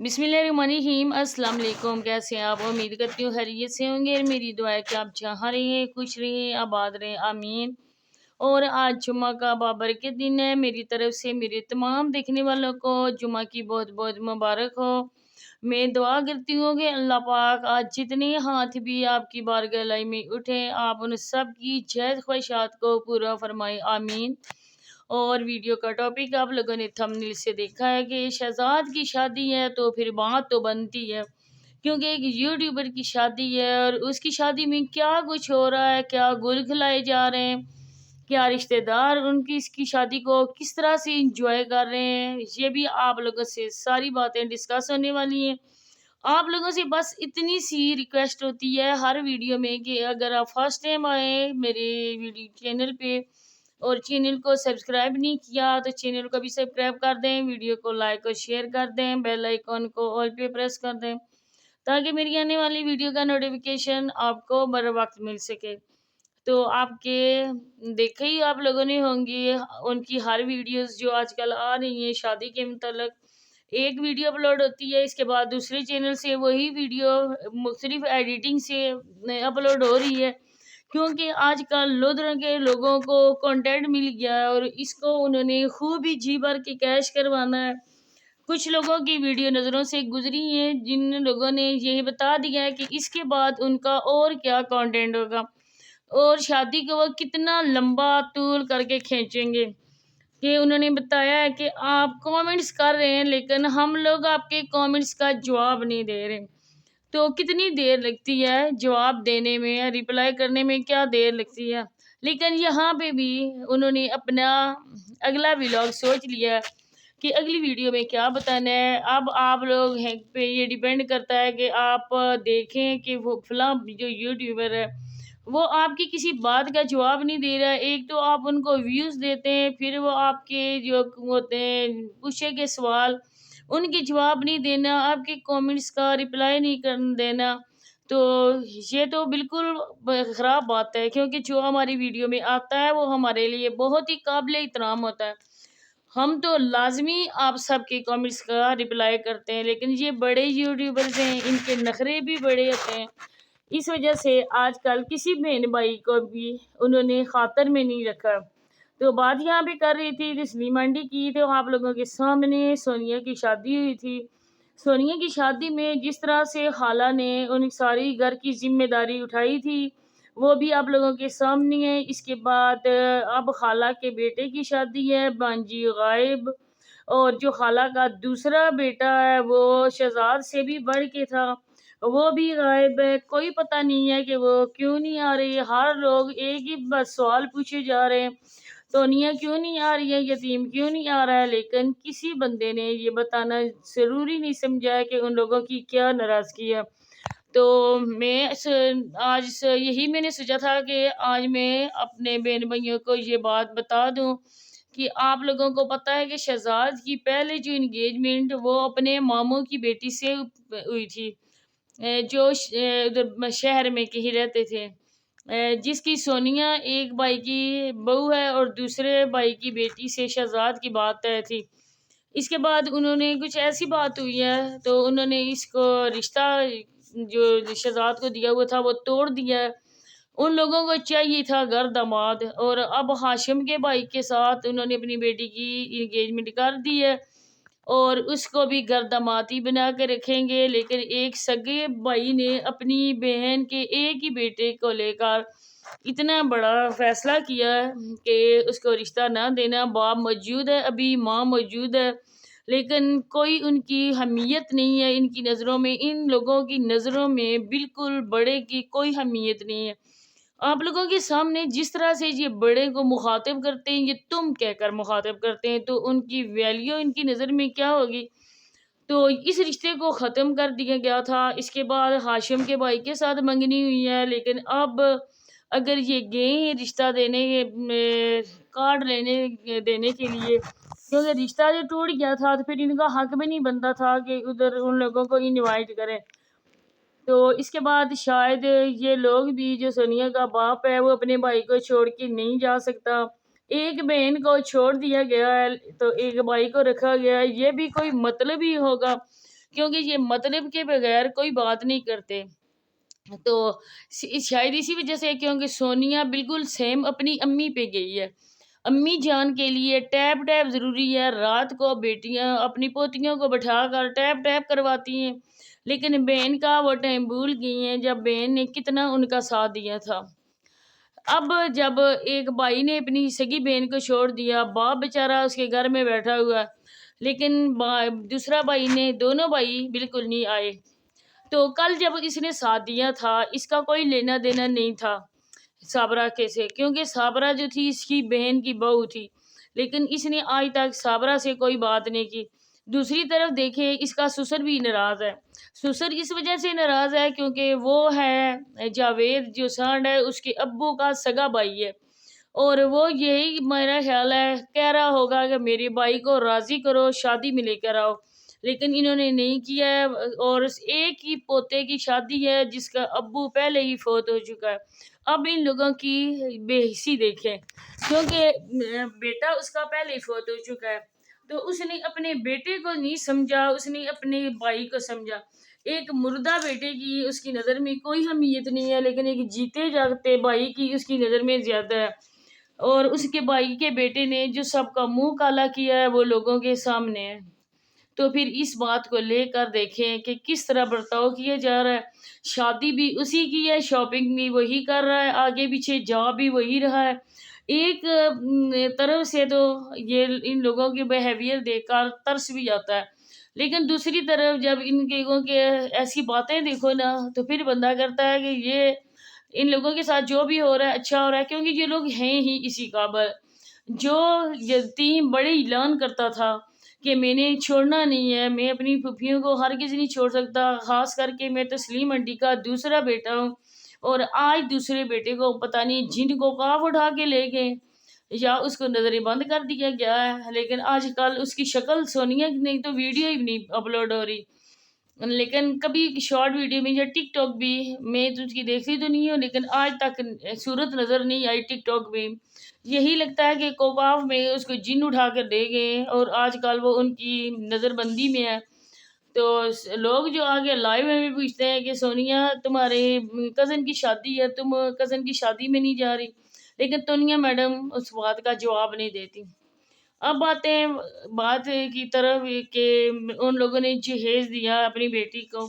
बिस्मिल्लाहिर्रहमानिर्रहीम। अस्सलाम वालेकुम। कैसे हैं आप? उम्मीद करती हूँ खैरियत से होंगे। मेरी दुआ है कि आप जहाँ रहें खुश रहें आबाद रहें, आमीन। और आज जुम्मा का बाबरकत दिन है। मेरी तरफ से मेरे तमाम देखने वालों को जुम्मा की बहुत बहुत मुबारक हो। मैं दुआ करती हूँ कि अल्लाह पाक आज जितने हाथ भी आपकी बारगाह में उठे, आप उन सब की जैद ख्वाहिशात को पूरा फरमाए, आमीन। और वीडियो का टॉपिक आप लोगों ने थंबनेल से देखा है कि शहजाद की शादी है, तो फिर बात तो बनती है, क्योंकि एक यूट्यूबर की शादी है और उसकी शादी में क्या कुछ हो रहा है, क्या गुल खिलाए जा रहे हैं, क्या रिश्तेदार उनकी इसकी शादी को किस तरह से इंजॉय कर रहे हैं, ये भी आप लोगों से सारी बातें डिस्कस होने वाली हैं। आप लोगों से बस इतनी सी रिक्वेस्ट होती है हर वीडियो में कि अगर आप फर्स्ट टाइम आए मेरे वीडियो चैनल पे और चैनल को सब्सक्राइब नहीं किया तो चैनल को भी सब्सक्राइब कर दें, वीडियो को लाइक और शेयर कर दें, बेल आइकॉन को ऑल पे प्रेस कर दें ताकि मेरी आने वाली वीडियो का नोटिफिकेशन आपको बर वक्त मिल सके। तो आपके देखे ही आप लोगों ने होंगी उनकी हर वीडियोस जो आजकल आ रही हैं शादी के मतलब, एक वीडियो अपलोड होती है, इसके बाद दूसरे चैनल से वही वीडियो मुख्तलिफ एडिटिंग से अपलोड हो रही है, क्योंकि आजकल लुधियाना के लोगों को कंटेंट मिल गया है और इसको उन्होंने खूब ही जी भर के कैश करवाना है। कुछ लोगों की वीडियो नज़रों से गुजरी है जिन लोगों ने यही बता दिया है कि इसके बाद उनका और क्या कंटेंट होगा और शादी को वो कितना लंबा तूल करके खींचेंगे, कि उन्होंने बताया है कि आप कमेंट्स कर रहे हैं लेकिन हम लोग आपके कमेंट्स का जवाब नहीं दे रहे। तो कितनी देर लगती है जवाब देने में, रिप्लाई करने में क्या देर लगती है। लेकिन यहाँ पे भी उन्होंने अपना अगला व्लॉग सोच लिया है कि अगली वीडियो में क्या बताना है। अब आप लोग हैं पे ये डिपेंड करता है कि आप देखें कि वो फलां जो यूट्यूबर है वो आपकी किसी बात का जवाब नहीं दे रहा है। एक तो आप उनको व्यूज़ देते हैं, फिर वो आपके जो होते हैं पूछे के सवाल उनके जवाब नहीं देना, आपके कमेंट्स का रिप्लाई नहीं कर देना। तो ये तो बिल्कुल ख़राब बात है, क्योंकि जो हमारी वीडियो में आता है वो हमारे लिए बहुत ही काबिल एहतराम होता है। हम तो लाजमी आप सबके कमेंट्स का रिप्लाई करते हैं, लेकिन ये बड़े यूट्यूबर्स हैं, इनके नखरे भी बड़े होते हैं। इस वजह से आजकल किसी बहन भाई को भी उन्होंने खातर में नहीं रखा। तो बात यहाँ पे कर रही थी तस्लीम आंटी की, तो आप लोगों के सामने सोनिया की शादी हुई थी। सोनिया की शादी में जिस तरह से खाला ने उन सारी घर की जिम्मेदारी उठाई थी वो भी आप लोगों के सामने है। इसके बाद अब खाला के बेटे की शादी है, बांजी गायब, और जो खाला का दूसरा बेटा है वो शहजाद से भी बढ़ के था, वो भी गायब है। कोई पता नहीं है कि वो क्यों नहीं आ रही। हर लोग एक ही बस सवाल पूछे जा रहे हैं, सोनिया क्यों नहीं आ रही है, यतीम क्यों नहीं आ रहा है, लेकिन किसी बंदे ने ये बताना ज़रूरी नहीं समझा है कि उन लोगों की क्या नाराज़गी है। तो यही मैंने सोचा था कि आज मैं अपने बहन भाइयों को ये बात बता दूं कि आप लोगों को पता है कि शहजाद की पहले जो इंगेजमेंट वो अपने मामू की बेटी से हुई थी, जो उधर शहर में कहीं रहते थे, जिसकी सोनिया एक भाई की बहू है और दूसरे भाई की बेटी से शहजाद की बात तय थी। इसके बाद उन्होंने कुछ ऐसी बात हुई है तो उन्होंने इसको रिश्ता जो शहजाद को दिया हुआ था वो तोड़ दिया है। उन लोगों को चाहिए था घर दामाद, और अब हाशिम के भाई के साथ उन्होंने अपनी बेटी की इंगेजमेंट कर दी है और उसको भी घर दामाद ही बना के रखेंगे। लेकिन एक सगे भाई ने अपनी बहन के एक ही बेटे को लेकर इतना बड़ा फैसला किया है कि उसको रिश्ता ना देना। बाप मौजूद है, अभी माँ मौजूद है, लेकिन कोई उनकी अहमियत नहीं है इनकी नज़रों में। इन लोगों की नज़रों में बिल्कुल बड़े की कोई अहमियत नहीं है। आप लोगों के सामने जिस तरह से ये बड़े को मुखातिब करते हैं, ये तुम कहकर मुखातिब करते हैं, तो उनकी वैल्यू इनकी नज़र में क्या होगी। तो इस रिश्ते को ख़त्म कर दिया गया था। इसके बाद हाशिम के भाई के साथ मंगनी हुई है, लेकिन अब अगर ये गए हैं रिश्ता देने कार्ड लेने देने के लिए, क्योंकि रिश्ता जो टूट गया था तो फिर इनका हक भी नहीं बनता था कि उधर उन लोगों को इनवाइट करें। तो इसके बाद शायद ये लोग भी, जो सोनिया का बाप है वो अपने भाई को छोड़ के नहीं जा सकता। एक बहन को छोड़ दिया गया है तो एक भाई को रखा गया है, ये भी कोई मतलब ही होगा। کیونکہ یہ مطلب کے بغیر کوئی بات نہیں کرتے. تو شاید اسی وجہ سے کیونکہ سونیا بالکل سیم اپنی امی پہ گئی ہے. امی جان کے لیے ٹیپ ٹیپ ضروری ہے. رات کو بیٹیاں اپنی پوتیوں کو بٹھا کر ٹیپ ٹیپ کرواتی ہیں، لیکن بہن کا وہ ٹائم بھول گئی ہیں جب بہن نے کتنا ان کا ساتھ دیا تھا. اب جب ایک بھائی نے اپنی سگی بہن کو چھوڑ دیا، باپ بیچارہ اس کے گھر میں بیٹھا ہوا، لیکن دوسرا بھائی نے، دونوں بھائی بالکل نہیں آئے. تو کل جب اس نے ساتھ دیا تھا، اس کا کوئی لینا دینا نہیں تھا صابرہ کے سے، کیونکہ صابرہ جو تھی اس کی بہن کی بہو تھی، لیکن اس نے آج تک صابرہ سے کوئی بات نہیں کی. دوسری طرف دیکھیں اس کا سسر بھی ناراض ہے. سسر اس وجہ سے ناراض ہے کیونکہ وہ ہے جاوید جو سانڈ ہے اس کے ابو کا سگا بھائی ہے، اور وہ یہی میرا خیال ہے کہہ رہا ہوگا کہ میرے بھائی کو راضی کرو، شادی میں لے کر آؤ، لیکن انہوں نے نہیں کیا ہے. اور ایک ہی پوتے کی شادی ہے جس کا ابو پہلے ہی فوت ہو چکا ہے. اب ان لوگوں کی بے حسی دیکھیں، کیونکہ بیٹا اس کا پہلے ہی فوت ہو چکا ہے، تو اس نے اپنے بیٹے کو نہیں سمجھا، اس نے اپنے بھائی کو سمجھا. ایک مردہ بیٹے کی اس کی نظر میں کوئی اہمیت نہیں ہے، لیکن ایک جیتے جاگتے بھائی کی اس کی نظر میں زیادہ ہے. اور اس کے بھائی کے بیٹے نے جو سب کا منہ کالا کیا ہے وہ لوگوں کے سامنے ہے. تو پھر اس بات کو لے کر دیکھیں کہ کس طرح برتاؤ کیا جا رہا ہے. شادی بھی اسی کی ہے، شاپنگ بھی وہی کر رہا ہے، آگے پیچھے جا بھی وہی رہا ہے. ایک طرف سے تو یہ ان لوگوں کے بیہیویئر دیکھ کر ترس بھی آتا ہے، لیکن دوسری طرف جب ان لوگوں کے ایسی باتیں دیکھو نا تو پھر بندہ کرتا ہے کہ یہ ان لوگوں کے ساتھ جو بھی ہو رہا ہے اچھا ہو رہا ہے، کیونکہ یہ لوگ ہیں ہی اسی قابل. جو یتیم بڑے اعلان کرتا تھا کہ میں نے چھوڑنا نہیں ہے، میں اپنی پھوپھیوں کو ہرگز نہیں چھوڑ سکتا، خاص کر کے میں تسلیم آنٹی کا دوسرا بیٹا ہوں، اور آج دوسرے بیٹے کو پتہ نہیں جن کو کہاں اٹھا کے لے گئے یا اس کو نظر بند کر دیا گیا ہے. لیکن آج کل اس کی شکل سونیا کی نہیں تو ویڈیو ہی نہیں اپلوڈ ہو رہی، لیکن کبھی شارٹ ویڈیو میں یا ٹک ٹاک بھی میں اس کی دیکھتی تو نہیں ہوں، لیکن آج تک صورت نظر نہیں آئی ٹک ٹاک میں. یہی لگتا ہے کہ کوپاف میں اس کو جن اٹھا کر دے گئے اور آج کل وہ ان کی نظر بندی میں ہے. تو لوگ جو آگے لائیو میں بھی پوچھتے ہیں کہ سونیا تمہارے کزن کی شادی ہے، تم کزن کی شادی میں نہیں جا رہی، لیکن تونیا میڈم اس بات کا جواب نہیں دیتی. اب آتے ہیں بات کی طرف کہ ان لوگوں نے جہیز دیا اپنی بیٹی کو،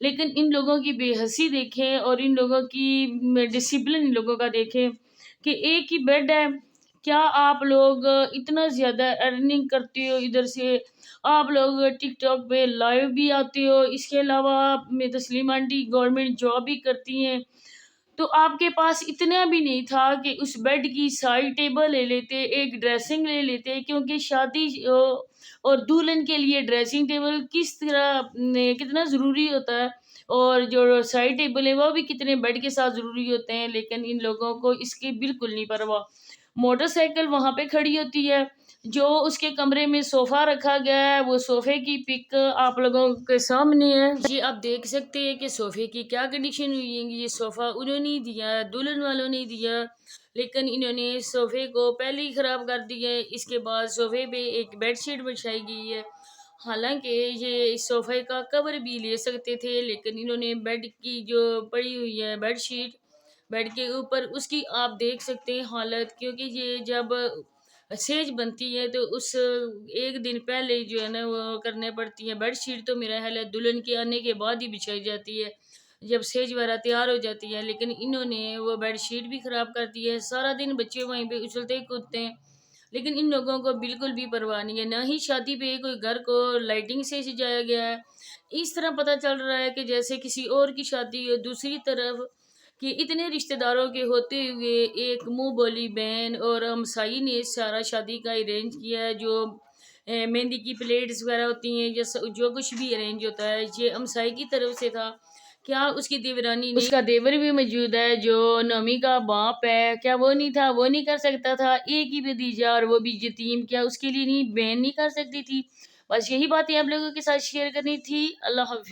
لیکن ان لوگوں کی بے حسی دیکھیں اور ان لوگوں کی ڈسپلن ان لوگوں کا دیکھیں کہ ایک ہی بیڈ ہے. کیا آپ لوگ اتنا زیادہ ارننگ کرتے ہو، ادھر سے آپ لوگ ٹک ٹاک پہ لائیو بھی آتے ہو، اس کے علاوہ میں تسلیم آنٹی گورنمنٹ جاب بھی کرتی ہیں، تو آپ کے پاس اتنا بھی نہیں تھا کہ اس بیڈ کی سائڈ ٹیبل لے لیتے، ایک ڈریسنگ لے لیتے، کیونکہ شادی اور دلہن کے لیے ڈریسنگ ٹیبل کس طرح کتنا ضروری ہوتا ہے، اور جو سائڈ ٹیبل ہے وہ بھی کتنے بیڈ کے ساتھ ضروری ہوتے ہیں. لیکن ان لوگوں کو اس کی بالکل نہیں پرواہ. موٹر سائیکل وہاں پہ کھڑی ہوتی ہے، جو اس کے کمرے میں صوفہ رکھا گیا ہے وہ صوفے کی پک آپ لوگوں کے سامنے ہے. جی آپ دیکھ سکتے ہیں کہ صوفے کی کیا کنڈیشن ہوئی ہے. یہ صوفہ انہوں نے دیا، دلہن والوں نے دیا، لیکن انہوں نے صوفے کو پہلے ہی خراب کر دیا ہے. اس کے بعد صوفے پہ ایک بیڈ شیٹ بچھائی گئی ہے، حالانکہ یہ صوفے کا کور بھی لے سکتے تھے، لیکن انہوں نے بیڈ کی جو پڑی ہوئی ہے بیڈ شیٹ بیڈ کے اوپر، اس کی آپ دیکھ سکتے ہیں حالت. کیونکہ یہ جب سیج بنتی ہے تو اس ایک دن پہلے جو ہے نا وہ کرنے پڑتی ہے. بیڈ شیٹ تو میرا خیال ہے دلہن کے آنے کے بعد ہی بچھائی جاتی ہے جب سیج وغیرہ تیار ہو جاتی ہے، لیکن انہوں نے وہ بیڈ شیٹ بھی خراب کر دی ہے. سارا دن بچے وہیں پہ اچھلتے کودتے ہیں، لیکن ان لوگوں کو بالکل بھی پرواہ نہیں ہے. نہ ہی شادی پہ کوئی گھر کو لائٹنگ سے سجایا گیا ہے، اس طرح پتہ چل رہا ہے کہ جیسے کسی اور کی شادی ہو. دوسری طرف کہ اتنے رشتہ داروں کے ہوتے ہوئے ایک منہ بولی بہن اور ہمسائی نے سارا شادی کا ارینج کیا ہے. جو مہندی کی پلیٹس وغیرہ ہوتی ہیں یا جو کچھ بھی ارینج ہوتا ہے یہ ہمسائی کی طرف سے تھا. کیا اس کی دیورانی اس کا دیور بھی موجود ہے جو نومی کا باپ ہے، کیا وہ نہیں تھا؟ وہ نہیں کر سکتا تھا؟ ایک ہی بھتیجا اور وہ بھی یتیم، کیا اس کے لیے نہیں بہن نہیں کر سکتی تھی؟ بس یہی باتیں آپ لوگوں کے ساتھ شیئر کرنی تھی. اللہ حافظ.